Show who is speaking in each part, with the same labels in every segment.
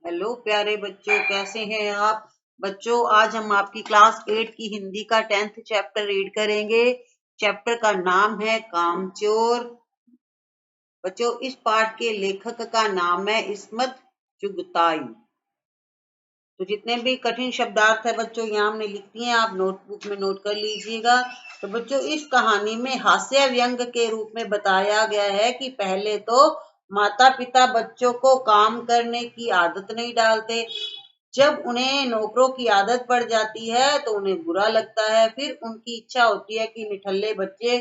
Speaker 1: Hello प्यारे बच्चों, कैसे हैं आप बच्चों। आज हम आपकी क्लास 8 की हिंदी का 10th चैप्टर रीड करेंगे। चैप्टर का नाम है कामचोर। बच्चों, इस पाठ के लेखक का नाम है इस्मत चुगताई। तो जितने भी कठिन शब्दार्थ है बच्चों, यहाँ हमने लिख दिए हैं, आप नोटबुक में नोट कर लीजिएगा। तो बच्चों, इस कहानी में हास्य व्यंग के रूप में बताया गया है कि पहले तो माता पिता बच्चों को काम करने की आदत नहीं डालते। जब उन्हें नौकरों की आदत पड़ जाती है तो उन्हें बुरा लगता है। फिर उनकी इच्छा होती है कि निठल्ले बच्चे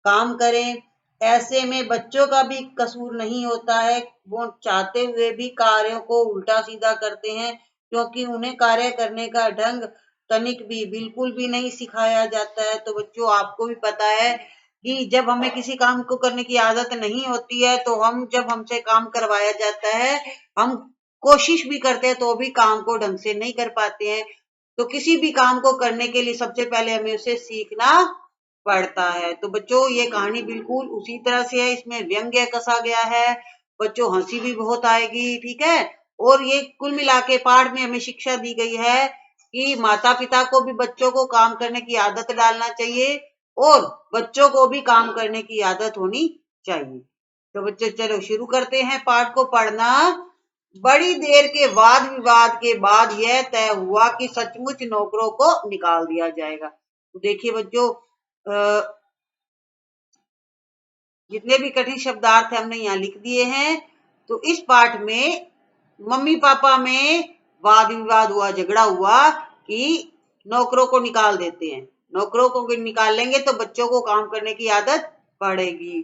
Speaker 1: काम करें। ऐसे में बच्चों का भी कसूर नहीं होता है, वो चाहते हुए भी कार्यों को उल्टा सीधा करते हैं, क्योंकि उन्हें कार्य करने का ढंग तनिक भी बिल्कुल भी नहीं सिखाया जाता है। तो बच्चों, आपको भी पता है कि जब हमें किसी काम को करने की आदत नहीं होती है तो हम जब हमसे काम करवाया जाता है, हम कोशिश भी करते हैं तो भी काम को ढंग से नहीं कर पाते हैं। तो किसी भी काम को करने के लिए सबसे पहले हमें उसे सीखना पड़ता है। तो बच्चों, ये कहानी बिल्कुल उसी तरह से है, इसमें व्यंग्य कसा गया है। बच्चों, हंसी भी बहुत आएगी, ठीक है। और ये कुल मिला के पाठ में हमें शिक्षा दी गई है कि माता पिता को भी बच्चों को काम करने की आदत डालना चाहिए और बच्चों को भी काम करने की आदत होनी चाहिए। तो बच्चों, चलो शुरू करते हैं पाठ को पढ़ना। बड़ी देर के वाद विवाद के बाद यह तय हुआ कि सचमुच नौकरों को निकाल दिया जाएगा। तो देखिए बच्चों, जितने भी कठिन शब्दार्थ हमने यहाँ लिख दिए हैं। तो इस पाठ में मम्मी पापा में वाद विवाद हुआ, झगड़ा हुआ कि नौकरों को निकाल देते हैं। नौकरों को निकाल लेंगे तो बच्चों को काम करने की आदत पड़ेगी।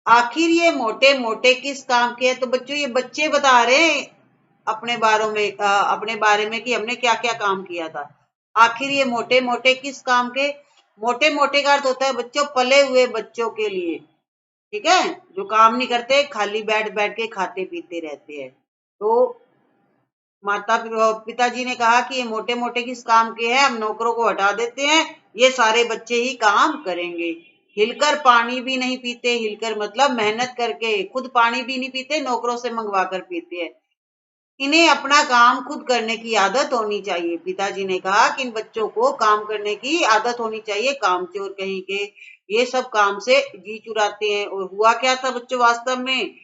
Speaker 1: आखिर ये मोटे मोटे किस काम के हैं। तो बच्चों, ये बच्चे बता रहे हैं अपने बारे में कि हमने क्या क्या काम किया था। आखिर ये मोटे मोटे किस काम के। मोटे मोटे का अर्थ होता है बच्चों पले हुए बच्चों के लिए, ठीक है, जो काम नहीं करते, खाली बैठ बैठ के खाते पीते रहते हैं। तो माता पिताजी ने कहा कि ये मोटे मोटे किस काम के हैं, हम नौकरों को हटा देते हैं, ये सारे बच्चे ही काम करेंगे। हिलकर पानी भी नहीं पीते, हिलकर मतलब मेहनत करके, खुद पानी भी नहीं पीते, नौकरों से मंगवा कर पीते हैं। इन्हें अपना काम खुद करने की आदत होनी चाहिए। पिताजी ने कहा कि इन बच्चों को काम करने की आदत होनी चाहिए, कामचोर कहीं के, ये सब काम से जी चुराते हैं। और हुआ क्या था बच्चों, वास्तव में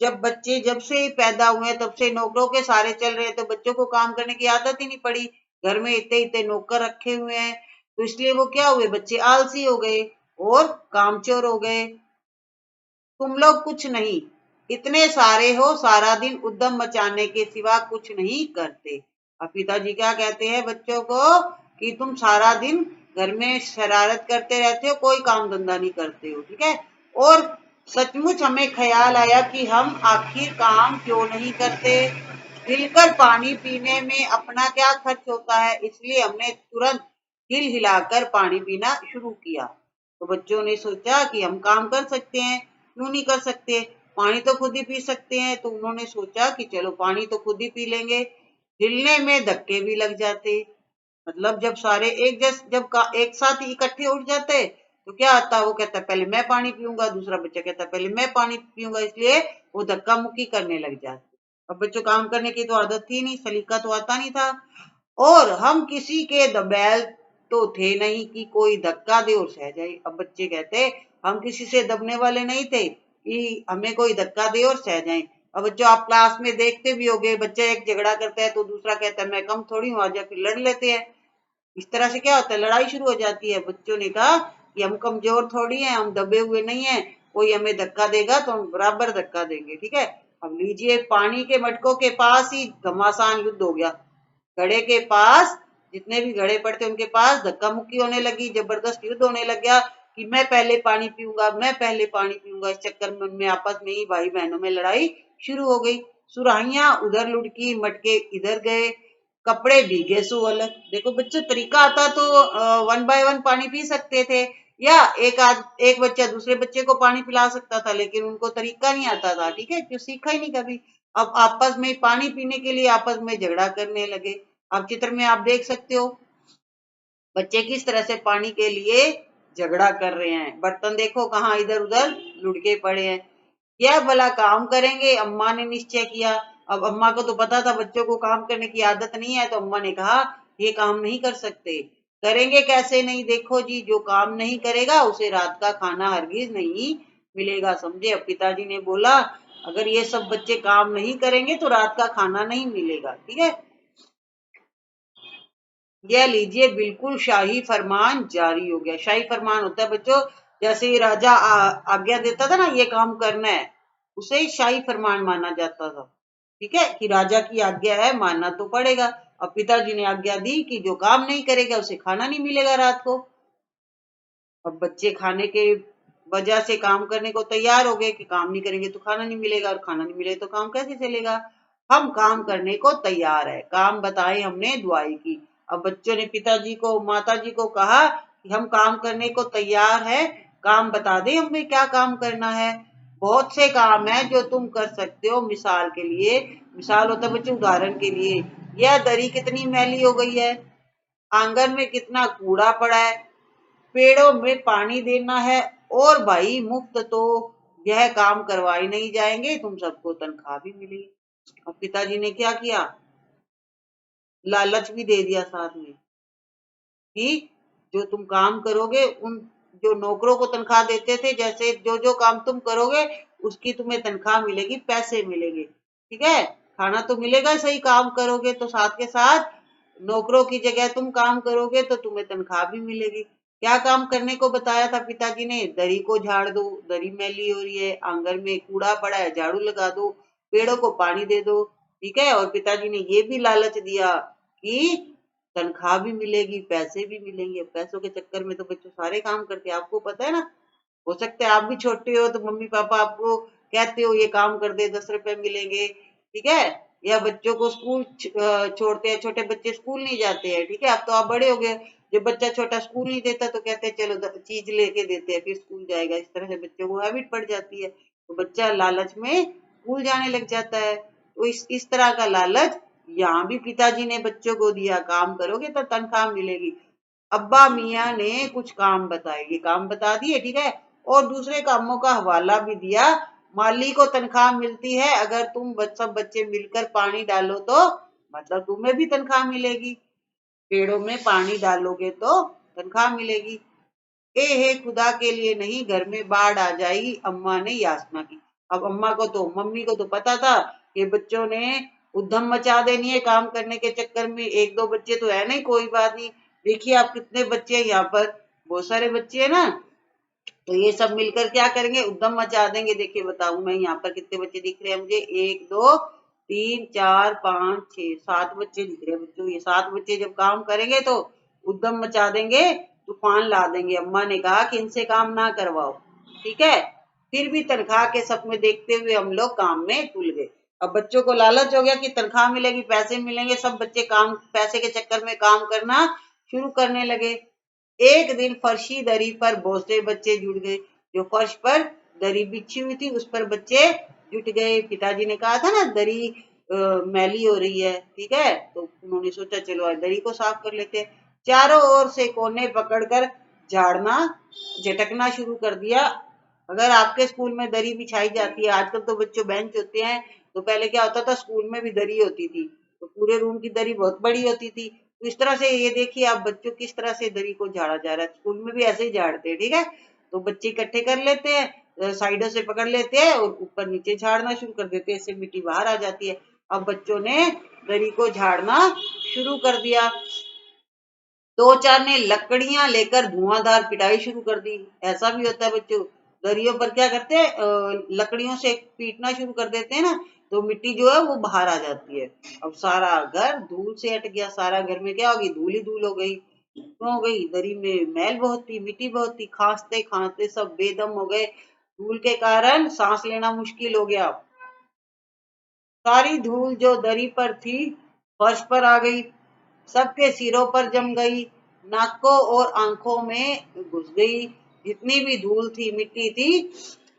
Speaker 1: जब बच्चे जब से ही पैदा हुए तब से नौकरों के सारे चल रहे हैं, तो बच्चों को काम करने की आदत ही नहीं पड़ी। घर में इतने इतने नौकर रखे हुए हैं, तो इसलिए वो क्या हुए, बच्चे आलसी हो गए और कामचोर हो गए। तुम लोग कुछ नहीं, इतने सारे हो, सारा दिन उद्यम मचाने के सिवा कुछ नहीं करते। अब पिताजी क्या कहते हैं बच्चों को कि तुम सारा दिन घर में शरारत करते रहते हो, कोई काम धंधा नहीं करते हो, ठीक है। और सचमुच हमें ख्याल आया कि हम आखिर काम क्यों नहीं करते। हिलकर पानी पीने में अपना क्या खर्च होता है, इसलिए हमने तुरंत हिल हिलाकर पानी पीना शुरू किया। तो बच्चों ने सोचा कि हम काम कर सकते हैं, क्यों नहीं कर सकते, पानी तो खुद ही पी सकते हैं। तो उन्होंने सोचा कि चलो पानी तो खुद ही पी लेंगे। हिलने में धक्के भी लग जाते, मतलब जब सारे एक साथ ही इकट्ठे उठ जाते तो क्या आता, वो कहता पहले मैं पानी पीऊंगा, दूसरा बच्चा कहता पहले मैं पानी पीऊंगा, इसलिए वो धक्का मुक्की करने लग जाते। अब बच्चों, काम करने की तो आदत थी नहीं, सलीका तो आता नहीं था, और हम किसी के दबैल तो थे नहीं कि कोई धक्का दे और सह जाए। अब बच्चे कहते हम किसी से दबने वाले नहीं थे कि हमें कोई धक्का दे और सह जाए। अब बच्चों, आप क्लास में देखते भी होगे, बच्चा एक झगड़ा करता है तो दूसरा कहता है मैं कम थोड़ी हूँ, आजा फिर लड़ लेते हैं। इस तरह से क्या होता है, लड़ाई शुरू हो जाती है। बच्चों ने कहा कि हम कमजोर थोड़ी हैं, हम दबे हुए नहीं हैं, कोई हमें धक्का देगा तो हम बराबर धक्का देंगे, ठीक है। अब लीजिए, पानी के मटकों के पास ही घमासान युद्ध हो गया। घड़े के पास, जितने भी घड़े पड़ते उनके पास धक्का मुक्की होने लगी, जबरदस्त युद्ध होने लग गया कि मैं पहले पानी पीऊंगा, मैं पहले पानी पीऊंगा। इस चक्कर में उनमें आपस में ही भाई बहनों में लड़ाई शुरू हो गई। सुराहियां उधर लुढ़की, मटके इधर गए, कपड़े भीगे सो अलग। देखो बच्चों, तरीका आता तो वन बाय वन पानी पी सकते थे, या एक बच्चा दूसरे बच्चे को पानी पिला सकता था, लेकिन उनको तरीका नहीं आता था, ठीक है, क्यों सीखा ही नहीं कभी। अब आपस में पानी पीने के लिए आपस में झगड़ा करने लगे। अब चित्र में आप देख सकते हो बच्चे किस तरह से पानी के लिए झगड़ा कर रहे हैं। बर्तन देखो कहाँ इधर उधर लुढ़के पड़े हैं। यह भला काम करेंगे, अम्मा ने निश्चय किया। अब अम्मा को तो पता था बच्चों को काम करने की आदत नहीं है, तो अम्मा ने कहा ये काम नहीं कर सकते। करेंगे कैसे नहीं, देखो जी, जो काम नहीं करेगा उसे रात का खाना हरगिज नहीं मिलेगा, समझे। अब पिताजी ने बोला अगर ये सब बच्चे काम नहीं करेंगे तो रात का खाना नहीं मिलेगा, ठीक है। यह लीजिए बिल्कुल शाही फरमान जारी हो गया। शाही फरमान होता है बच्चों, जैसे ही राजा आज्ञा देता था ना ये काम करना है, उसे शाही फरमान माना जाता था, ठीक है, कि राजा की आज्ञा है मानना तो पड़ेगा। अब पिताजी ने आज्ञा दी कि जो काम नहीं करेगा उसे खाना नहीं मिलेगा रात को। अब बच्चे खाने के वजह से काम करने को तैयार हो गए कि काम नहीं करेंगे तो खाना नहीं मिलेगा, और खाना नहीं मिलेगा तो काम कैसे चलेगा। हम काम करने को तैयार है, काम बताए हमने दुआई की। अब बच्चों ने पिताजी को माता जी को कहा कि हम काम करने को तैयार है, काम बता दे हमें क्या काम करना है। बहुत से काम है जो तुम कर सकते हो, मिसाल के लिए, मिसाल होता है बच्चों उदाहरण के लिए, यह दरी कितनी मैली हो गई है, आंगन में कितना कूड़ा पड़ा है, पेड़ों में पानी देना है, और भाई मुफ्त तो यह काम करवाए नहीं जाएंगे, तुम सबको तनख्वाह भी मिलेगी। और पिताजी ने क्या किया, लालच भी दे दिया साथ में कि जो तुम काम करोगे, उन जो नौकरों को तनख्वाह देते थे, जैसे जो जो काम तुम करोगे उसकी तुम्हें तनख्वाह मिलेगी, पैसे मिलेंगे, ठीक है। खाना तो मिलेगा, सही काम करोगे तो, साथ के साथ नौकरों की जगह तुम काम करोगे तो तुम्हें तनख्वाह भी मिलेगी। क्या काम करने को बताया था पिताजी ने, दरी को झाड़ दो, दरी मैली हो रही है, आंगन में कूड़ा पड़ा है झाड़ू लगा दो, पेड़ों को पानी दे दो, ठीक है। और पिताजी ने ये भी लालच दिया कि तनख्वाह भी मिलेगी, पैसे भी मिलेंगे। पैसों के चक्कर में तो बच्चों सारे काम करते हैं, आपको पता है ना। हो सकता है आप भी छोटे हो तो मम्मी पापा आपको कहते हो ये काम कर दे 10 रुपए मिलेंगे, ठीक है। या बच्चों को स्कूल छोड़ते हैं, छोटे बच्चे स्कूल नहीं जाते हैं, ठीक है। अब तो आप बड़े हो गए, जब बच्चा छोटा स्कूल नहीं देता तो कहते हैं चलो चीज लेके देते हैं फिर स्कूल जाएगा। इस तरह से बच्चों को हैबिट पड़ जाती है, तो बच्चा लालच में स्कूल जाने लग जाता है। तो इस तरह का लालच यहाँ भी पिताजी ने बच्चों को दिया, काम करोगे तो तनख्वाह मिलेगी। अब्बा मियाँ ने कुछ काम बताए, ये काम बता दिए, ठीक है, और दूसरे कामों का हवाला भी दिया। माली को तनख्वाह मिलती है अगर तुम सब बच्चे मिलकर पानी डालो तो, मतलब तुम्हें भी तनख्वाह मिलेगी, पेड़ों में पानी डालोगे तो तनख्वाह मिलेगी। ए हे खुदा के लिए नहीं, घर में बाढ़ आ जाएगी, अम्मा ने याचना की। अब अम्मा को तो, मम्मी को तो पता था कि बच्चों ने उधम मचा देनी है काम करने के चक्कर में। एक दो बच्चे तो है नहीं, कोई बात नहीं, देखिए आप कितने बच्चे हैं यहाँ पर, बहुत सारे बच्चे हैं ना, तो ये सब मिलकर क्या करेंगे, उद्यम मचा देंगे। देखिए बताऊं मैं, यहाँ पर कितने बच्चे दिख रहे हैं मुझे, 1 2 3 4 5 6 7 बच्चे दिख रहे हैं बच्चों। ये 7 बच्चे जब काम करेंगे तो उद्यम मचा देंगे, तूफान ला देंगे। अम्मा ने कहा कि इनसे काम ना करवाओ, ठीक है। फिर भी तनख्वाह के सपने देखते हुए हम लोग काम में तुल गए। अब बच्चों को लालच हो गया कि तनख्वाह मिलेगी, पैसे मिलेंगे, सब बच्चे काम, पैसे के चक्कर में काम करना शुरू करने लगे। एक दिन फर्शी दरी पर बहुत से बच्चे जुट गए, जो फर्श पर दरी बिछी हुई थी उस पर बच्चे जुट गए। पिताजी ने कहा था ना दरी मैली हो रही है, ठीक है, तो उन्होंने सोचा चलो आज दरी को साफ कर लेते हैं। चारों ओर से कोने पकड़कर झाड़ना झटकना शुरू कर दिया। अगर आपके स्कूल में दरी बिछाई जाती है, आजकल तो बच्चों बेंच होते हैं, तो पहले क्या होता था स्कूल में भी दरी होती थी, तो पूरे रूम की दरी बहुत बड़ी होती थी। तो इस तरह से ये देखिए आप बच्चों किस तरह से दरी को झाड़ा जा रहा है, स्कूल में भी ऐसे ही झाड़ते हैं, ठीक है। तो बच्चे इकट्ठे कर लेते हैं, साइडों से पकड़ लेते हैं और ऊपर नीचे झाड़ना शुरू कर देते हैं, इससे मिट्टी बाहर आ जाती है। अब बच्चों ने दरी को झाड़ना शुरू कर दिया। दो चार ने लकड़ियां लेकर धुआंधार पिटाई शुरू कर दी। ऐसा भी होता है बच्चों, दरियों पर क्या करते हैं, लकड़ियों से पीटना शुरू कर देते हैं ना, तो मिट्टी जो है वो बाहर आ जाती है। अब सारा घर धूल से हट गया, सारा घर में क्या होगी, धूल ही धूल हो गई। क्यों हो गई, दरी में मैल बहुत थी, मिट्टी बहुत थी, खांसते खांसते सब बेदम हो गए। धूल के कारण सांस लेना मुश्किल हो गया। सारी धूल जो दरी पर थी फर्श पर आ गई, सबके सिरों पर जम गई, नाकों और आंखों में घुस गई। जितनी भी धूल थी, मिट्टी थी,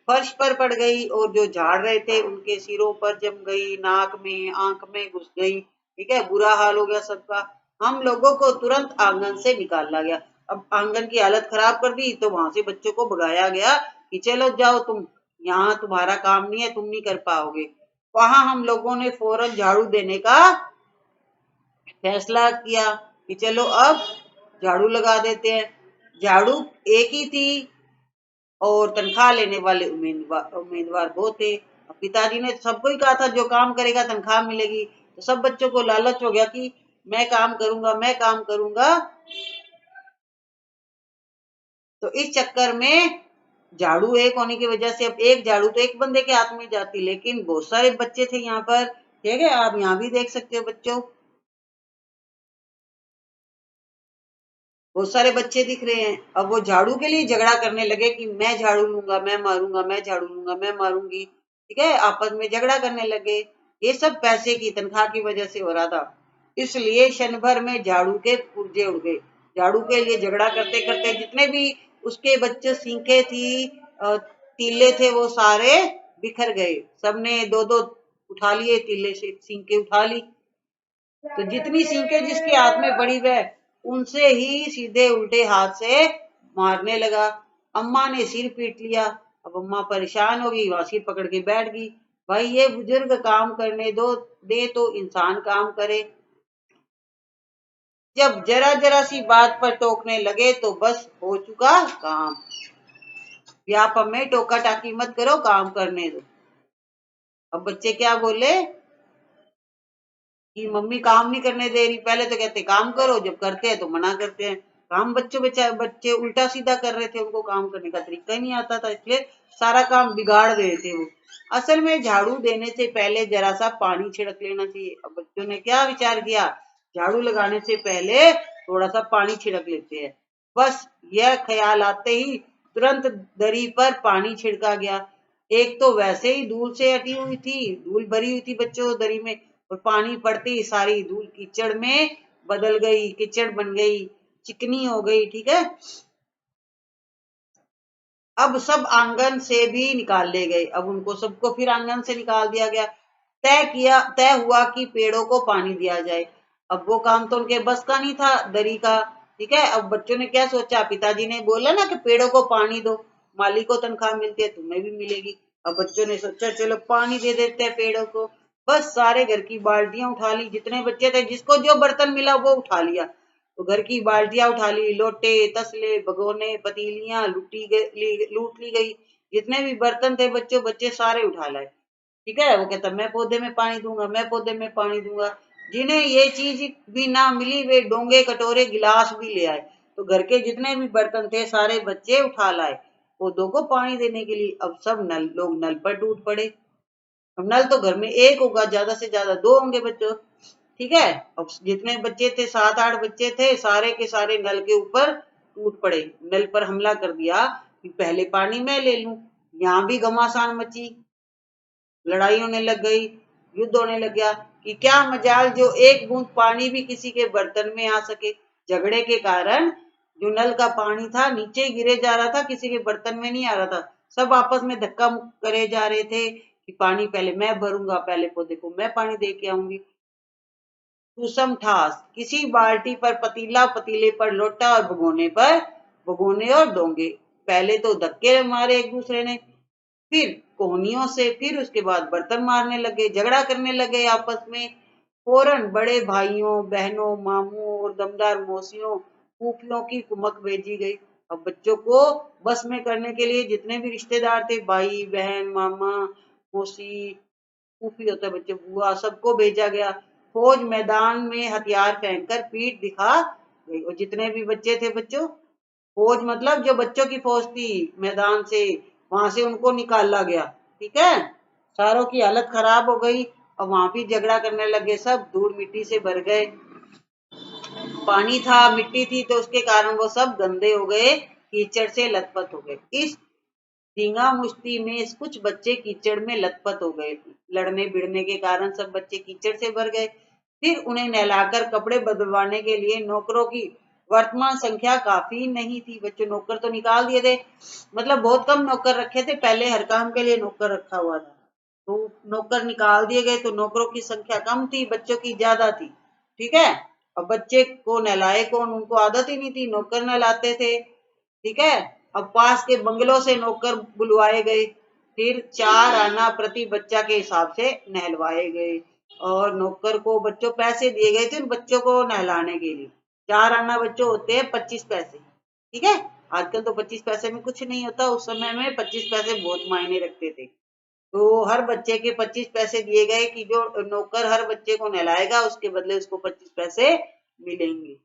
Speaker 1: फर्श पर पड़ गई, और जो झाड़ रहे थे उनके सिरों पर जम गई, नाक में आंख में घुस गई, ठीक है। बुरा हाल हो गया सबका। हम लोगों को तुरंत आंगन से निकाला गया। अब आंगन की हालत खराब कर दी, तो वहां से बच्चों को भगाया गया कि चलो जाओ तुम, यहाँ तुम्हारा काम नहीं है, तुम नहीं कर पाओगे। वहां हम लोगों ने फौरन झाड़ू देने का फैसला किया कि चलो अब झाड़ू लगा देते हैं। झाड़ू एक ही थी और तनख्वाह लेने वाले उम्मीदवार वो थे। पिताजी ने सबको ही कहा था जो काम करेगा तनख्वाह मिलेगी, तो सब बच्चों को लालच हो गया कि मैं काम करूंगा, मैं काम करूंगा। तो इस चक्कर में झाड़ू एक होने की वजह से अब एक झाड़ू तो एक बंदे के हाथ में जाती, लेकिन बहुत सारे बच्चे थे यहाँ पर। ठीक है, आप यहाँ भी देख सकते हो बच्चों, बहुत सारे बच्चे दिख रहे हैं। अब वो झाड़ू के लिए झगड़ा करने लगे कि मैं झाड़ू लूंगा, मैं मारूंगा, मैं झाड़ू लूंगा, मैं मारूंगी। ठीक है, आपस में झगड़ा करने लगे। ये सब पैसे की तनख्वाह की वजह से हो रहा था। इसलिए क्षण भर में झाड़ू के पुर्जे उड़ गए। झाड़ू के लिए झगड़ा करते करते जितने भी उसके बच्चे सीखे थी, तीले थे, वो सारे बिखर गए। सबने दो दो उठा लिए, तीले से सीखे उठा ली। तो जितनी सीखें जिसके हाथ में पड़ी वह उनसे ही सीधे उल्टे हाथ से मारने लगा। अम्मा ने सिर पीट लिया। अब अम्मा परेशान हो गई, वहां सिर पकड़ के बैठ गई। भाई ये बुजुर्ग काम करने दो, दे तो इंसान काम करे। जब जरा जरा सी बात पर टोकने लगे तो बस हो चुका काम। व्यापम में टोका टाकी मत करो, काम करने दो। अब बच्चे क्या बोले कि मम्मी काम नहीं करने दे रही। पहले तो कहते काम करो, जब करते हैं तो मना करते हैं। काम बच्चे उल्टा सीधा कर रहे थे, उनको काम करने का तरीका ही नहीं आता था, इसलिए सारा काम बिगाड़ रहे थे वो। असल में झाड़ू देने से पहले जरा सा पानी छिड़क लेना चाहिए। अब बच्चों ने क्या विचार किया, झाड़ू लगाने से पहले थोड़ा सा पानी छिड़क लेते हैं। बस यह ख्याल आते ही तुरंत दरी पर पानी छिड़का गया। एक तो वैसे ही धूल से अटी हुई थी, धूल भरी हुई थी बच्चों दरी में, और पानी पड़ते ही सारी धूल कीचड़ में बदल गई, कीचड़ बन गई, चिकनी हो गई। ठीक है, अब सब आंगन से भी निकाल ले गए। अब उनको सबको फिर आंगन से निकाल दिया गया। तय हुआ कि पेड़ों को पानी दिया जाए। अब वो काम तो उनके बस का नहीं था, दरी का। ठीक है, अब बच्चों ने क्या सोचा, पिताजी ने बोला ना कि पेड़ों को पानी दो, माली को तनख्वाह मिलती है, तुम्हें भी मिलेगी। अब बच्चों ने सोचा चलो पानी दे देते हैं पेड़ों को। बस सारे घर की बाल्टियां उठा ली, जितने बच्चे थे जिसको जो बर्तन मिला वो उठा लिया। तो घर की बाल्टियां उठा ली, लोटे, तसले, भगोने, पतीलियां लूट ली गई। जितने भी बर्तन थे बच्चों, बच्चे सारे उठा लाए। ठीक है, वो कहता मैं पौधे में पानी दूंगा, मैं पौधे में पानी दूंगा। जिन्हें ये चीज भी ना मिली वे डोंगे, कटोरे, गिलास भी ले आए। तो घर के जितने भी बर्तन थे सारे बच्चे उठा लाए पौधों को पानी देने के लिए। अब सब लोग नल पर टूट पड़े। अब नल तो घर में एक होगा, ज्यादा से ज्यादा दो होंगे बच्चों। ठीक है, अब जितने बच्चे थे, 7-8 बच्चे थे, सारे के सारे नल के ऊपर टूट पड़े। नल पर हमला कर दिया कि पहले पानी मैं ले लूं। यहाँ भी घमासान मची, लड़ाई होने लग गई, युद्ध होने लग गया कि क्या मजाल जो एक बूंद पानी भी किसी के बर्तन में आ सके। झगड़े के कारण जो नल का पानी था नीचे गिरे जा रहा था, किसी के बर्तन में नहीं आ रहा था। सब आपस में धक्का करे जा रहे थे कि पानी पहले मैं भरूंगा, पहले पौधे को मैं पानी दे के आऊंगी। सुसम ठास, किसी बाल्टी पर पतीला, पतीले पर लोटा और भगोने और डोंगे। पहले तो धक्के मारे एक दूसरे ने, फिर कोहनियों से, फिर उसके बाद बर्तन मारने लगे, झगड़ा करने लगे आपस में। फौरन बड़े भाइयों, बहनों, मामू और दमदार मौसियों, फूफियों की कुमक भेजी गई। अब बच्चों को बस में करने के लिए जितने भी रिश्तेदार थे, भाई बहन, मामा, मौसी, फूफी होता है बच्चे, बुआ, सबको भेजा गया। फौज मैदान में हथियार फेंककर पीठ दिखा गई। और जितने भी बच्चे थे बच्चों, फौज मतलब जो बच्चों की फौज थी, मैदान से, वहां से उनको निकाला गया। ठीक है, सारों की हालत खराब हो गई। और वहां भी झगड़ा करने लगे, सब धूल मिट्टी से भर गए। पानी था, मिट्टी थी, तो उसके कारण वो सब गंदे हो गए, कीचड़ से लथपथ हो गए। इस धींगा मुश्ती में कुछ बच्चे कीचड़ में लथपथ हो गए। लड़ने भिड़ने के कारण सब बच्चे कीचड़ से भर गए। फिर उन्हें नहलाकर कपड़े बदलवाने के लिए नौकरों की वर्तमान संख्या काफी नहीं थी। बच्चों नौकर तो निकाल दिए थे, मतलब बहुत कम नौकर रखे थे, पहले हर काम के लिए नौकर रखा हुआ था। तो नौकर निकाल दिए गए, तो नौकरों की संख्या कम थी, बच्चों की ज्यादा थी। ठीक है, अब बच्चे को नहलाए कौन, उनको आदत ही नहीं थी, नौकर नहलाते थे। ठीक है, अब पास के बंगलों से नौकर बुलवाए गए। फिर 4 आना प्रति बच्चा के हिसाब से नहलवाए गए और नौकर को बच्चों पैसे दिए गए थे उन बच्चों को नहलाने के लिए। 4 आना बच्चों होते हैं 25 पैसे, ठीक है। आजकल तो 25 पैसे में कुछ नहीं होता, उस समय में 25 पैसे बहुत मायने रखते थे। तो हर बच्चे के 25 पैसे दिए गए कि जो नौकर हर बच्चे को नहलाएगा उसके बदले उसको 25 पैसे मिलेंगे।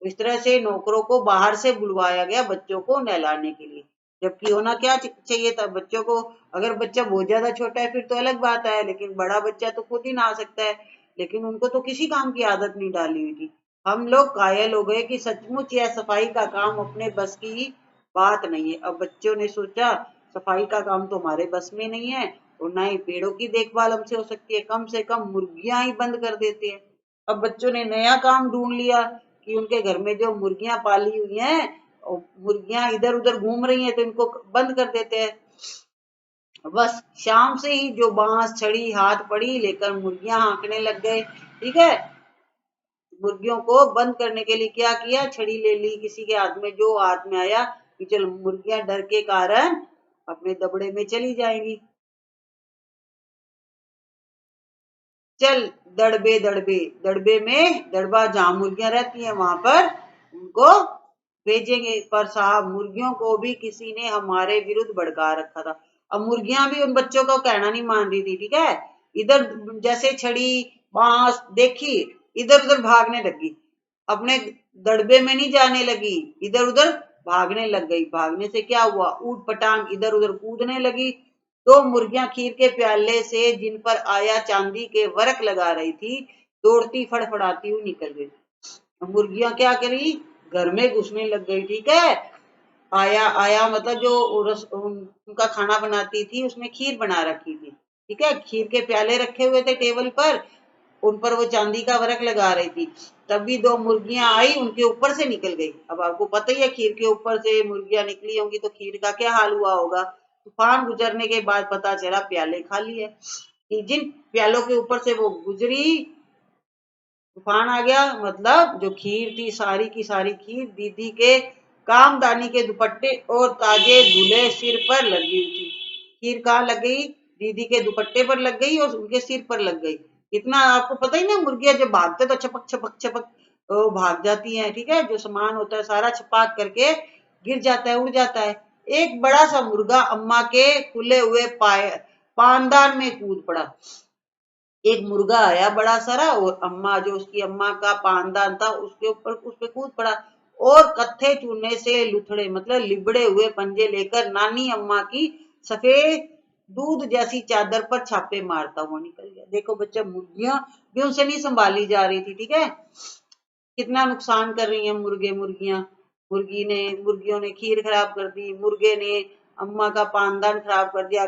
Speaker 1: इस तरह से नौकरों को बाहर से बुलवाया गया बच्चों को नहलाने के लिए। जबकि होना क्या चाहिए था बच्चों को, अगर बच्चा बहुत ज्यादा छोटा है फिर तो अलग बात है, लेकिन बड़ा बच्चा तो खुद ही नहा सकता है। लेकिन उनको तो किसी काम की आदत नहीं डाली हुई थी। हम लोग कायल हो गए कि सचमुच यह सफाई का काम अपने बस की बात नहीं है। अब बच्चों ने सोचा सफाई का काम तो हमारे बस में नहीं है और ना ही पेड़ों की देखभाल हमसे हो सकती है, कम से कम मुर्गियां ही बंद कर देते हैं। अब बच्चों ने नया काम ढूंढ लिया कि उनके घर में जो मुर्गियां पाली हुई हैं और मुर्गियां इधर उधर घूम रही हैं तो इनको बंद कर देते हैं। बस शाम से ही जो बांस छड़ी हाथ पड़ी लेकर मुर्गियां हाँकने लग गए, ठीक है। मुर्गियों को बंद करने के लिए क्या किया, छड़ी ले ली किसी के हाथ में, जो हाथ में आया कि चल मुर्गियां डर के कारण अपने दबड़े में चली जाएंगी। चल दड़बे दड़बे, दड़बे में दड़बा जहां मुर्गियां रहती हैं वहां पर उनको भेजेंगे। पर साहब मुर्गियों को भी किसी ने हमारे विरुद्ध भड़का रखा था। अब मुर्गियां भी उन बच्चों का कहना नहीं मान रही थी, ठीक है। इधर जैसे छड़ी बांस देखी इधर उधर भागने लगी, अपने दड़बे में नहीं जाने लगी, इधर उधर भागने लग गई। भागने से क्या हुआ, ऊट पटांग इधर उधर कूदने लगी। दो मुर्गियां खीर के प्याले से जिन पर आया चांदी के वर्क लगा रही थी दौड़ती फड़फड़ाती हुई निकल गई। मुर्गियां क्या करी, घर में घुसने लग गई, ठीक है। आया आया मतलब जो उनका खाना बनाती थी उसने खीर बना रखी थी, ठीक है। खीर के प्याले रखे हुए थे टेबल पर, उन पर वो चांदी का वर्क लगा रही थी। तभी दो मुर्गियां आई उनके ऊपर से निकल गई। अब आपको पता ही है खीर के ऊपर से मुर्गियां निकली होंगी तो खीर का क्या हाल हुआ होगा। तूफान गुजरने के बाद पता चला प्याले खाली है। कि जिन प्यालों के ऊपर से वो गुजरी तूफान आ गया, मतलब जो खीर थी सारी की सारी खीर दीदी के कामदानी के दुपट्टे और ताजे धुले सिर पर लगी हुई थी। खीर कहाँ लग गई, दीदी के दुपट्टे पर लग गई और उनके सिर पर लग गई। इतना आपको पता ही ना, मुर्गियां जब भागते तो छपक छपक छपक भाग जाती हैं, ठीक है। जो सामान होता है सारा छपाक करके गिर जाता है, उड़ जाता है। एक बड़ा सा मुर्गा अम्मा के खुले हुए पानदान में कूद पड़ा। एक मुर्गा आया बड़ा सारा और अम्मा जो उसकी अम्मा का पानदान था उसके ऊपर उस पे कूद पड़ा और कत्थे चूने से लुथड़े मतलब लिबड़े हुए पंजे लेकर नानी अम्मा की सफेद दूध जैसी चादर पर छापे मारता हुआ निकल गया। देखो बच्चा, मुर्गियां भी उनसे नहीं संभाली जा रही थी, ठीक है। कितना नुकसान कर रही है मुर्गियां। मुर्गियों ने खीर खराब कर दी, मुर्गे ने अम्मा का पानदान खराब कर दिया,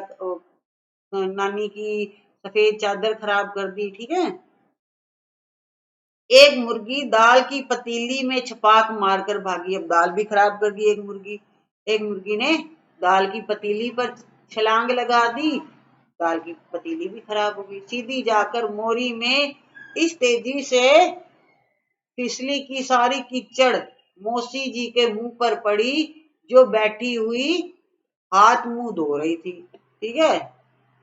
Speaker 1: नानी की सफेद चादर खराब कर दी, ठीक है। एक मुर्गी दाल की पतीली में छपाक मारकर भागी। अब दाल भी खराब कर दी एक मुर्गी ने दाल की पतीली पर छलांग लगा दी, दाल की पतीली भी खराब हो गई। सीधी जाकर मोरी में इस तेजी से फिसली की सारी कीचड़ मौसी जी के मुंह पर पड़ी जो बैठी हुई हाथ मुंह धो रही थी, ठीक है।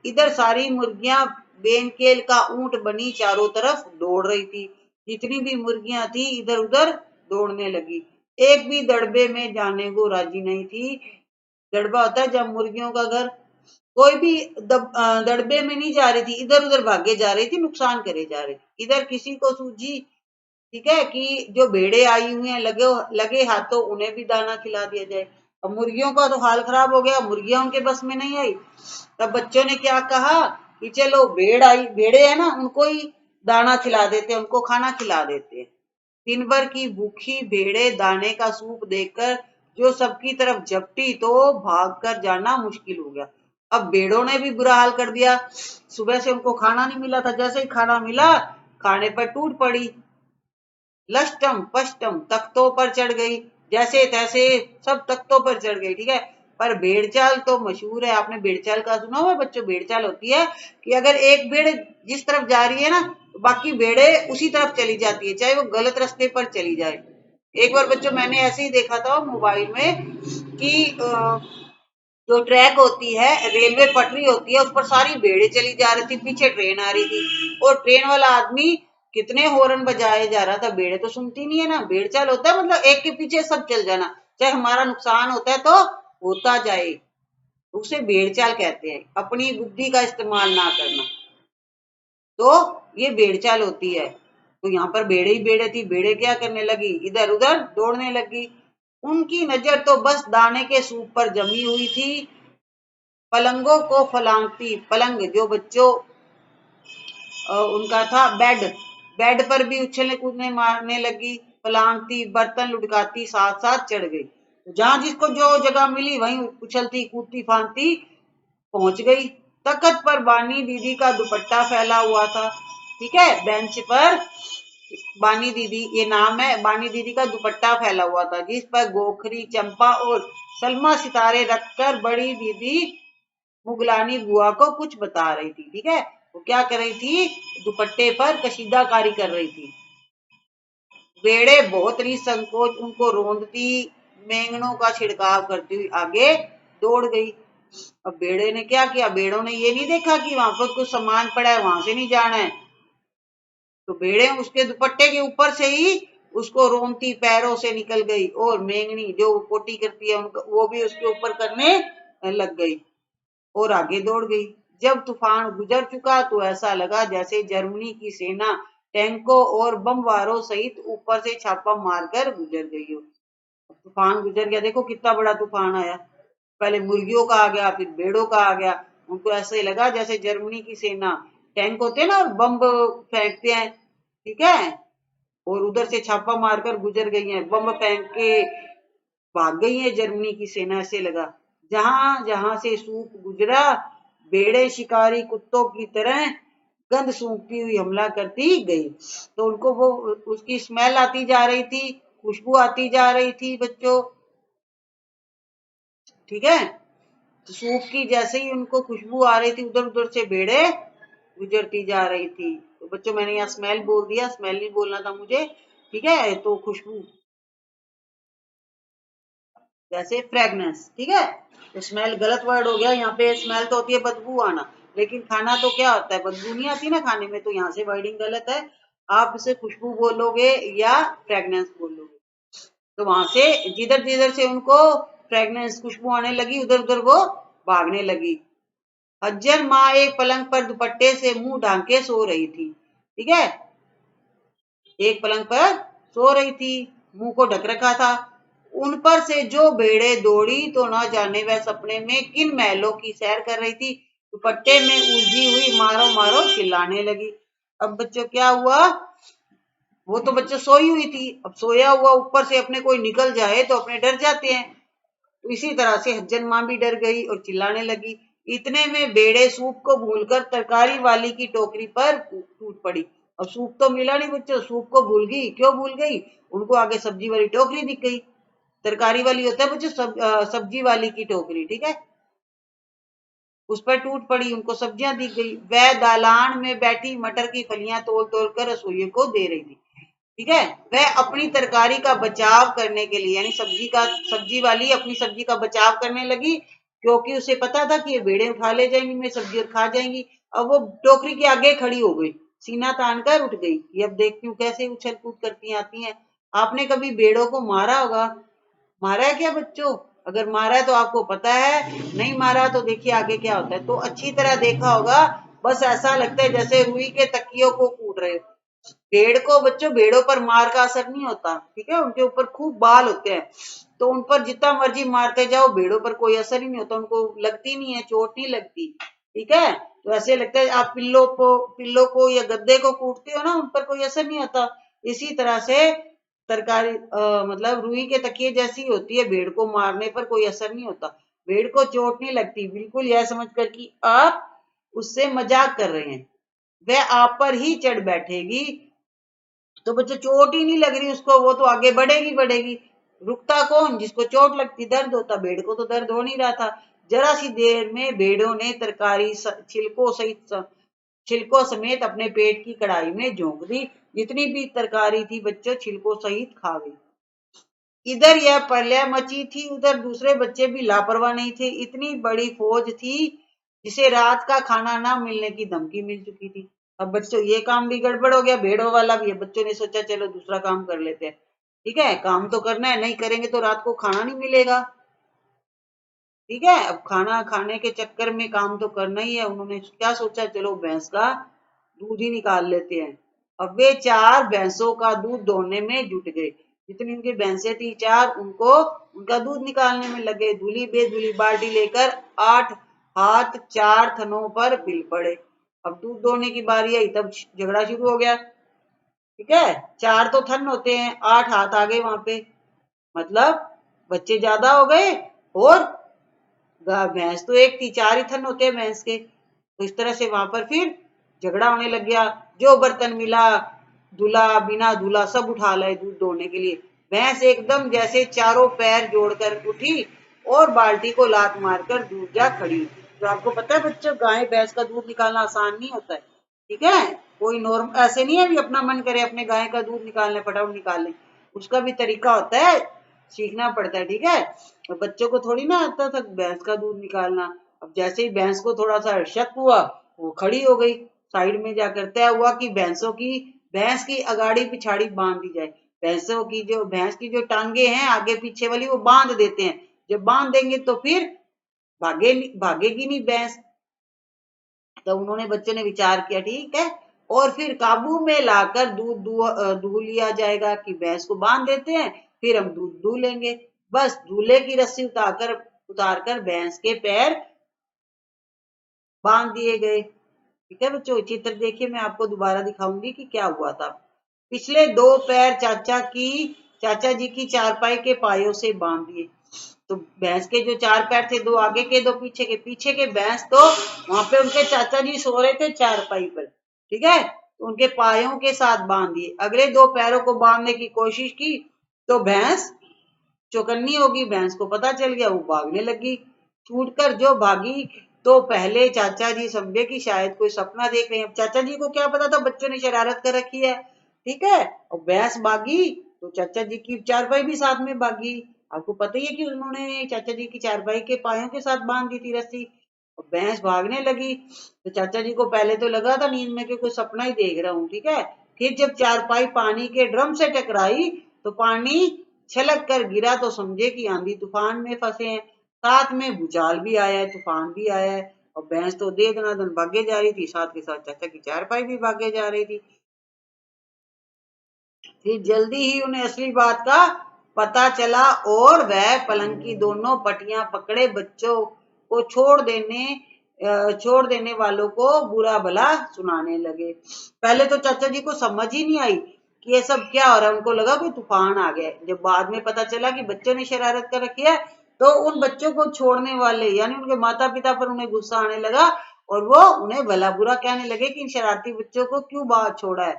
Speaker 1: इधर सारी मुर्गियां बेनकेल का ऊंट बनी चारों तरफ दौड़ रही थी। जितनी भी मुर्गियां थी इधर उधर दौड़ने लगी, एक भी दड़बे में जाने को राजी नहीं थी। दड़बा होता है जब मुर्गियों का घर, कोई भी दड़बे में नहीं जा रही थी, इधर उधर भागे जा रही थी, नुकसान करे जा रही थी। इधर किसी को सूझी, ठीक है, कि जो भेड़े आई हुई हैं लगे लगे हाथों उन्हें भी दाना खिला दिया जाए। अब मुर्गियों का तो हाल खराब हो गया, मुर्गियां उनके बस में नहीं आई। तब बच्चों ने क्या कहा कि चलो भेड़े है ना उनको ही दाना खिला देते, उनको खाना खिला देते। दिन भर की भूखी भेड़े दाने का सूप देखकर जो सबकी तरफ झपटी तो भाग कर जाना मुश्किल हो गया। अब भेड़ों ने भी बुरा हाल कर दिया, सुबह से उनको खाना नहीं मिला था, जैसे ही खाना मिला खाने पर टूट पड़ी, लष्टम पष्टम तख्तों पर चढ़ गई, जैसे तैसे सब तख्तों पर चढ़ गई, ठीक है। पर भेड़चाल तो मशहूर है, आपने भेड़चाल का सुना हुआ बच्चों। भेड़चाल होती है कि अगर एक भेड़ जिस तरफ जा रही है ना तो बाकी भेड़े उसी तरफ चली जाती है, चाहे वो गलत रास्ते पर चली जाए। एक बार बच्चों मैंने ऐसे ही देखा था मोबाइल में कि जो ट्रैक होती है, रेलवे पटरी होती है, उस पर सारी भेड़ें चली जा रही थी, पीछे ट्रेन आ रही थी और ट्रेन वाला आदमी कितने हॉर्न बजाए जा रहा था, भेड़ें तो सुनती नहीं है ना। भेड़ चाल होता है मतलब एक के पीछे सब चल जाना, चाहे हमारा नुकसान होता है तो होता जाए, उसे भेड़ चाल कहते हैं। अपनी बुद्धि का इस्तेमाल ना करना, तो ये भेड़ चाल होती है। तो यहाँ पर भेड़े ही भेड़े थी, भेड़े क्या करने लगी, इधर उधर दौड़ने लगी। उनकी नजर तो बस दाने के सूप पर जमी हुई थी। पलंगों को फलांगती, पलंग जो बच्चों उनका था बेड, बेड पर भी उछलने कूदने मारने लगी। फलांगती, बर्तन लुढ़काती, साथ साथ चढ़ गई। जहां जिसको जो जगह मिली वहीं उछलती कूदती फांदती पहुंच गई। तख्त पर बानी दीदी का दुपट्टा फैला हुआ था। ठीक है, बेंच पर बानी दीदी, ये नाम है, बानी दीदी का दुपट्टा फैला हुआ था, जिस पर गोखरी, चंपा और सलमा सितारे रखकर बड़ी दीदी मुगलानी बुआ को कुछ बता रही थी। ठीक है, वो क्या कर रही थी, दुपट्टे पर कशीदाकारी कर रही थी। बेड़े बहुत निसंकोच उनको रोंदती, मेंगनों का छिड़काव करती हुई आगे दौड़ गई। अब बेड़े ने क्या किया, बेड़ों ने ये नहीं देखा कि वहां पर कुछ सामान पड़ा है, वहां से नहीं जाना है, तो भेड़े उसके दुपट्टे के ऊपर से ही उसको रोंती पैरों से निकल गई और मेंगनी जो पोटी करती है उनका वो भी उसके ऊपर करने लग गई और आगे दौड़ गई। जब तूफान गुजर चुका तो ऐसा लगा जैसे जर्मनी की सेना टैंकों और बमबारों सहित ऊपर से छापा मारकर गुजर गई हो। तूफान गुजर गया, देखो कितना बड़ा तूफान आया, पहले मुर्गियों का आ गया, फिर भेड़ों का आ गया। उनको ऐसे लगा जैसे जर्मनी की सेना, टैंक होते हैं ना और बम फेंकते हैं, ठीक है, और उधर से छापा मारकर गुजर गई है, बम फेंक के भाग गई है जर्मनी की सेना। ऐसे लगा जहां जहां से सूप गुजरा, भेड़े शिकारी कुत्तों की तरह गंध सूंघती हुई हमला करती गई। तो उनको वो उसकी स्मेल आती जा रही थी, खुशबू आती जा रही थी बच्चों। ठीक है, तो सूप की जैसे ही उनको खुशबू आ रही थी, उधर उधर से भेड़े गुजरती जा रही थी। तो बच्चों मैंने यहाँ स्मेल बोल दिया, स्मेल नहीं बोलना था मुझे, ठीक है, तो खुशबू जैसे फ्रेगनेंस, ठीक है, तो स्मेल गलत वर्ड हो गया यहाँ पे। स्मेल तो होती है बदबू आना, लेकिन खाना तो क्या होता है, बदबू नहीं आती ना खाने में, तो यहाँ से वर्डिंग गलत है। आप इसे खुशबू बोलोगे या फ्रेगनेंस बोलोगे। तो वहां से जिधर जिधर से उनको फ्रेगनेंस खुशबू आने लगी, उधर उधर वो भागने लगी। हज्जर माँ एक पलंग पर दुपट्टे से मुंह ढांके सो रही थी। ठीक है, एक पलंग पर सो रही थी, मुंह को ढक रखा था। उन पर से जो भेड़े दौड़ी तो न जाने वह सपने में किन महलों की सैर कर रही थी। दुपट्टे में उलझी हुई मारो मारो चिल्लाने लगी। अब बच्चों क्या हुआ, वो तो बच्चों सोई हुई थी, अब सोया हुआ ऊपर से अपने कोई निकल जाए तो अपने डर जाते हैं। तो इसी तरह से हज्जन माँ भी डर गई और चिल्लाने लगी। इतने में भेड़े सूप को भूलकर तरकारी वाली की टोकरी पर टूट पड़ी। अब सूप तो मिला नहीं बच्चों, सूप को भूल गई। क्यों भूल गई, उनको आगे सब्जी वाली टोकरी दिख गई। तरकारी वाली होता है बच्चों सब्जी वाली की टोकरी, ठीक है, उस पर टूट पड़ी, उनको सब्जियां दिख गई। वह दालान में बैठी मटर की फलियां तोड़ तोड़ कर रसोइये को दे रही थी। ठीक है, वह अपनी तरकारी का बचाव करने के लिए, यानी सब्जी वाली अपनी सब्जी का बचाव करने लगी, क्योंकि उसे पता था कि ये भेड़े उठा ले जाएंगी मेरी सब्जी और खा जाएंगी। अब वो टोकरी के आगे खड़ी हो गई, सीना तान कर उठ गई कि अब देखती हूँ कैसे उछल कूद करती आती हैं। आपने कभी भेड़ों को मारा होगा, मारा है क्या बच्चों, अगर मारा है तो आपको पता है, नहीं मारा तो देखिए आगे क्या होता है। तो अच्छी तरह देखा होगा, बस ऐसा लगता है जैसे रुई के तकियों को कूट रहे हो। भेड़ को बच्चों, भेड़ों पर मार का असर नहीं होता, ठीक है, उनके ऊपर खूब बाल होते हैं, तो उन पर जितना मर्जी मारते जाओ भेड़ों पर कोई असर ही नहीं होता, उनको लगती नहीं है, चोट नहीं लगती। ठीक है, तो ऐसे लगता है आप पिल्लो को या गद्दे को कूटते हो ना, उन पर कोई असर नहीं होता। इसी तरह से तरकारी मतलब रुई के तकिए जैसी होती है, भेड़ को मारने पर कोई असर नहीं होता, भेड़ को चोट नहीं लगती, बिल्कुल यह समझकर कि आप उससे मजाक कर रहे हैं, वह आप पर ही चढ़ बैठेगी। तो बच्चों चोट ही नहीं लग रही उसको, वो तो आगे बढ़ेगी बढ़ेगी। रुकता कौन, जिसको चोट लगती दर्द होता, भेड़ को तो दर्द हो नहीं रहा था। जरा सी देर में भेड़ों ने तरकारी छिलकों समेत अपने पेट की कड़ाई में झोंक दी। जितनी भी तरकारी थी बच्चों छिलकों सहित खा गई। इधर यह प्रलय मची थी, उधर दूसरे बच्चे भी लापरवाह नहीं थे। इतनी बड़ी फौज थी जिसे रात का खाना ना मिलने की धमकी मिल चुकी थी। अब बच्चों ये काम भी गड़बड़ हो गया, भेड़ों वाला भी है। बच्चों ने सोचा चलो दूसरा काम कर लेते हैं। ठीक है, काम तो करना है, नहीं करेंगे तो रात को खाना नहीं मिलेगा। ठीक है, अब खाना खाने के चक्कर में काम तो करना ही है। उन्होंने क्या सोचा, चलो भैंस का दूध ही निकाल लेते हैं। अब वे 4 भैंसों का दूध दोहने में जुट गए। जितनी उनकी भैंसें थी 4, उनको उनका दूध निकालने में लगे। धुली बेधुली बाल्टी लेकर 8 हाथ 4 थनों पर बिल पड़े। अब दूध दोहने की बारी आई, तब झगड़ा शुरू हो गया। ठीक है, 4 तो थन होते हैं, 8 हाथ आ गए वहां पे, मतलब बच्चे ज्यादा हो गए और भैंस तो एक थी, 4 ही थन होते हैं भैंस के। तो इस तरह से वहां पर फिर झगड़ा होने लग गया। जो बर्तन मिला धुला, बिना धुला सब उठा लाए दूध दोहने के लिए। भैंस एकदम जैसे चारों पैर जोड़कर उठी और बाल्टी को लात मारकर दूर जा खड़ी। तो आपको पता है बच्चों, गाय भैंस का दूध निकालना आसान नहीं होता है। ठीक है, कोई नॉर्म ऐसे नहीं है भी अपना मन करे अपने गाय का दूध निकालने फटाफट निकाल ले। उसका भी तरीका होता है, सीखना पड़ता है। ठीक है, और बच्चों को थोड़ी ना आता था भैंस का दूध निकालना। अब जैसे ही भैंस को थोड़ा सा शक हुआ, वो खड़ी हो गई। साइड में जाकर तय हुआ कि भैंस की अगाड़ी पिछाड़ी बांध दी जाए। भैंस की जो टांगे हैं आगे पीछे वाली, वो बांध देते हैं। जब बांध देंगे तो फिर भागेगी नहीं भैंस। तो उन्होंने बच्चों ने विचार किया, ठीक है, और फिर काबू में लाकर दूध दूह लिया जाएगा कि भैंस को बांध देते हैं, फिर हम दूध दूह लेंगे। बस दूल्हे की रस्सी उतारकर भैंस के पैर बांध दिए गए। ठीक है बच्चों, चित्र देखिए, मैं आपको दोबारा दिखाऊंगी कि क्या हुआ था। पिछले 2 पैर चाचा जी की चारपाई के पायों से बांध दिए। तो भैंस के जो 4 पैर थे, 2 आगे के 2 पीछे के भैंस तो वहां पे उनके चाचा जी सो रहे थे चारपाई पर। ठीक है, तो उनके पायों के साथ बांध दिए। अगले 2 पैरों को बांधने की कोशिश की तो भैंस चौकन्नी होगी, भैंस को पता चल गया, वो भागने लगी। छूटकर जो भागी तो पहले चाचा जी समझे कि शायद कोई सपना देख रहे हैं। चाचा जी को क्या पता था बच्चों ने शरारत कर रखी है। ठीक है, और भैंस भागी तो चाचा जी की चारपाई भी साथ में भागी। आपको पता ही है कि उन्होंने चाचा जी की चारपाई के पायों के साथ बांध दी थी रस्सी। और भैंस भागने लगी तो चाचा जी को पहले तो लगा था नींद में कि कोई सपना ही देख रहा हूँ। ठीक है, फिर जब चारपाई पानी के ड्रम से टकराई तो पानी छलक कर गिरा तो समझे कि आंधी तूफान में फंसे हैं। साथ में भूचाल भी आया है, तूफान भी आया है। और भैंस तो दे दनादन भागे जा रही थी, साथ के साथ चाचा की चारपाई भी भागे जा रही थी। फिर जल्दी ही उन्हें असली बात का पता चला और वह पलंग की दोनों पटियां पकड़े बच्चों को छोड़ देने वालों को बुरा भला सुनाने लगे। पहले तो चाचा जी को समझ ही नहीं आई कि ये सब क्या हो रहा है। उनको लगा कि तूफान आ गया। जब बाद में पता चला कि बच्चों ने शरारत कर रखी है, तो उन बच्चों को छोड़ने वाले यानी उनके माता पिता पर उन्हें गुस्सा आने लगा और वो उन्हें भला बुरा कहने लगे कि इन शरारती बच्चों को क्यों बाहर छोड़ा है।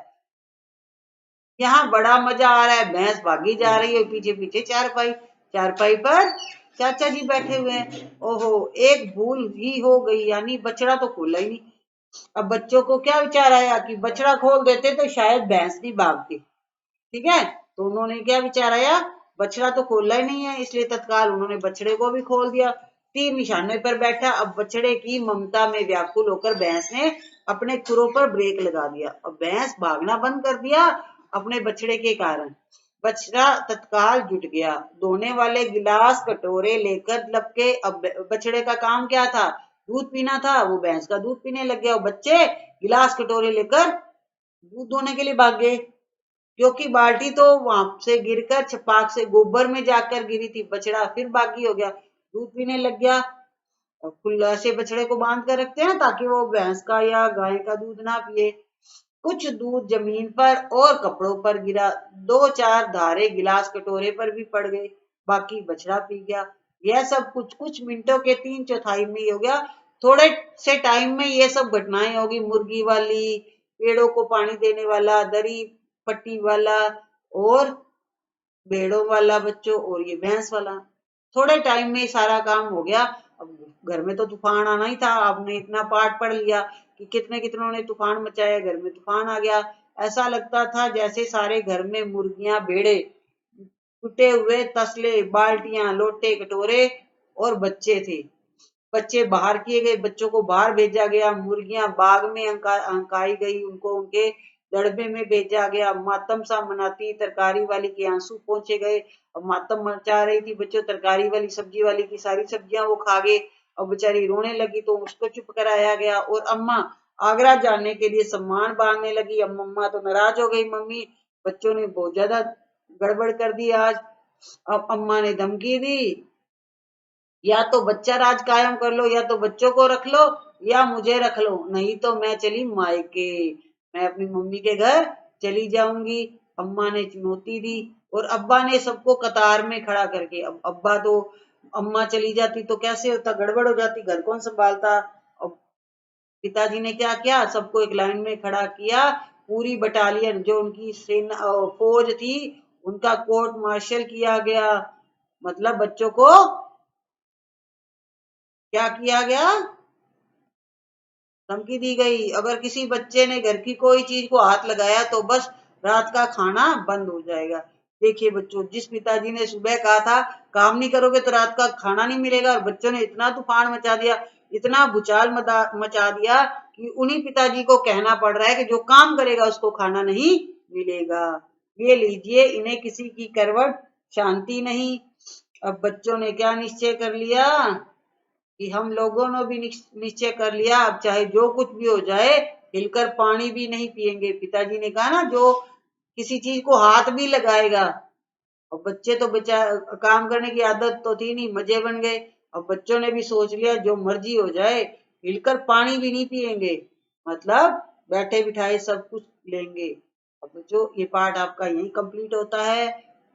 Speaker 1: यहाँ बड़ा मजा आ रहा है, भैंस भागी जा रही है, पीछे पीछे चारपाई पर चाचा जी बैठे हुए हैं। ओहो, एक भूल ही हो गई, यानी बछड़ा तो खोला ही नहीं। अब बच्चों को क्या विचार आया कि बछड़ा खोल देते तो शायद भैंस नहीं भागती। ठीक है, तो उन्होंने क्या विचार आया, बछड़ा तो खोला ही नहीं है, इसलिए तत्काल उन्होंने बछड़े को भी खोल दिया। तीर निशाने पर बैठा। अब बछड़े की ममता में व्याकुल होकर भैंस ने अपने खुरों पर ब्रेक लगा दिया और भैंस भागना बंद कर दिया अपने बछड़े के कारण। बछड़ा तत्काल जुट गया, धोने वाले गिलास कटोरे लेकर लपके। अब बछड़े का काम क्या था, दूध पीना था। वो भैंस का दूध पीने लग गया और बच्चे गिलास कटोरे लेकर दूध धोने के लिए भाग गए, क्योंकि बाल्टी तो वहां से गिरकर छपाक से गोबर में जाकर गिरी थी। बछड़ा फिर बागी हो गया, दूध पीने लग गया। और खुला से बछड़े को बांध कर रखते हैं ताकि वो भैंस का या गाय का दूध ना पिए। कुछ दूध जमीन पर और कपड़ों पर गिरा, 2-4 धारे गिलास कटोरे पर भी पड़ गए, बाकी बछड़ा पी गया। यह सब कुछ कुछ मिनटों के 3/4 में ही हो गया। थोड़े से टाइम में ये सब घटनाएं होगी, मुर्गी वाली, पेड़ों को पानी देने वाला, दरी पट्टी वाला और भेड़ों वाला बच्चों, और ये भैंस वाला। थोड़े टाइम में सारा काम हो गया। अब घर में तो तूफान आना ही था। आपने इतना पाठ पढ़ लिया कि कितने कितनों ने तूफान मचाया, घर में तूफान आ गया। ऐसा लगता था जैसे सारे घर में मुर्गियां भेड़े टूटे हुए तसले, बाल्टियां, लोटे, कटोरे और बच्चे थे। बच्चे बाहर किए गए, बच्चों को बाहर भेजा गया। मुर्गियां बाग में अंकाई गई, उनको उनके दड़बे में भेजा गया। मातम सा मनाती तरकारी वाली के आंसू पहुंचे गए। अब मातम मचा रही थी बच्चों, तरकारी वाली सब्जी वाली की सारी सब्जियां वो खा गए। अब बेचारी रोने लगी तो उसको चुप कराया गया। और अम्मा आगरा जाने के लिए सामान बांधने लगी। अब मम्मा तो नाराज हो गई, मम्मी बच्चों ने बहुत ज्यादा गड़बड़ कर दी आज। अब अम्मा ने धमकी दी, या तो बच्चा राज कायम कर लो, या तो बच्चों को रख लो, या मुझे रख लो, नहीं तो मैं चली मायके, मैं अपनी मम्मी के घर चली जाऊंगी। अम्मा ने चुनौती दी। और अब्बा ने सबको कतार में खड़ा करके, अब अब्बा तो, अम्मा चली जाती तो कैसे होता, गड़बड़ हो जाती, घर कौन संभालता। अब पिताजी ने क्या किया, सबको एक लाइन में खड़ा किया। पूरी बटालियन जो उनकी सेना फौज थी, उनका कोर्ट मार्शल किया गया। मतलब बच्चों को क्या किया गया, धमकी दी गई। अगर किसी बच्चे ने घर की कोई चीज को हाथ लगाया तो बस रात का खाना बंद हो जाएगा। देखिए बच्चों, जिस पिताजी ने सुबह कहा था काम नहीं करोगे तो रात का खाना नहीं मिलेगा, और बच्चों ने इतना तूफान मचा दिया, इतना भूचाल मचा दिया कि उन्हीं पिताजी को कहना पड़ रहा है कि जो काम करेगा उसको खाना नहीं मिलेगा। ये लीजिए, इन्हें किसी की करवट शांति नहीं। अब बच्चों ने क्या निश्चय कर लिया कि हम लोगों ने भी निश्चय कर लिया, अब चाहे जो कुछ भी हो जाए हिलकर पानी भी नहीं पिएंगे। पिताजी ने कहा ना, जो किसी चीज को हाथ भी लगाएगा। और बच्चे तो बचा काम करने की आदत तो थी नहीं, मजे बन गए। अब बच्चों ने भी सोच लिया जो मर्जी हो जाए हिलकर पानी भी नहीं पिएंगे, मतलब बैठे बिठाए सब कुछ लेंगे। अब बच्चों, ये पार्ट आपका यही कंप्लीट होता है।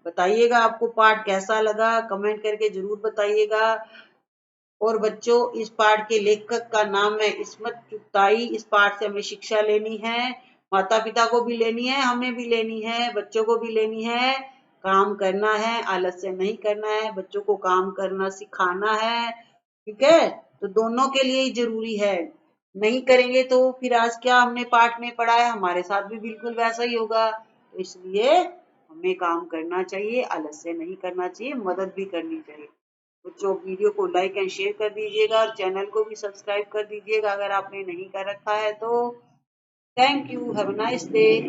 Speaker 1: बताइएगा आपको पार्ट कैसा लगा, कमेंट करके जरूर बताइएगा। और बच्चों, इस पाठ के लेखक का नाम है इस्मत चुगताई। इस पाठ से हमें शिक्षा लेनी है, माता पिता को भी लेनी है, हमें भी लेनी है, बच्चों को भी लेनी है। काम करना है, आलस्य नहीं करना है, बच्चों को काम करना सिखाना है। ठीक है, तो दोनों के लिए ही जरूरी है। नहीं करेंगे तो फिर आज क्या हमने पाठ में पढ़ा है, हमारे साथ भी बिल्कुल वैसा ही होगा। तो इसलिए हमें काम करना चाहिए, आलस्य नहीं करना चाहिए, मदद भी करनी चाहिए। बच्चों, वीडियो को लाइक एंड शेयर कर दीजिएगा, और चैनल को भी सब्सक्राइब कर दीजिएगा अगर आपने नहीं कर रखा है तो। Thank you, have a nice day.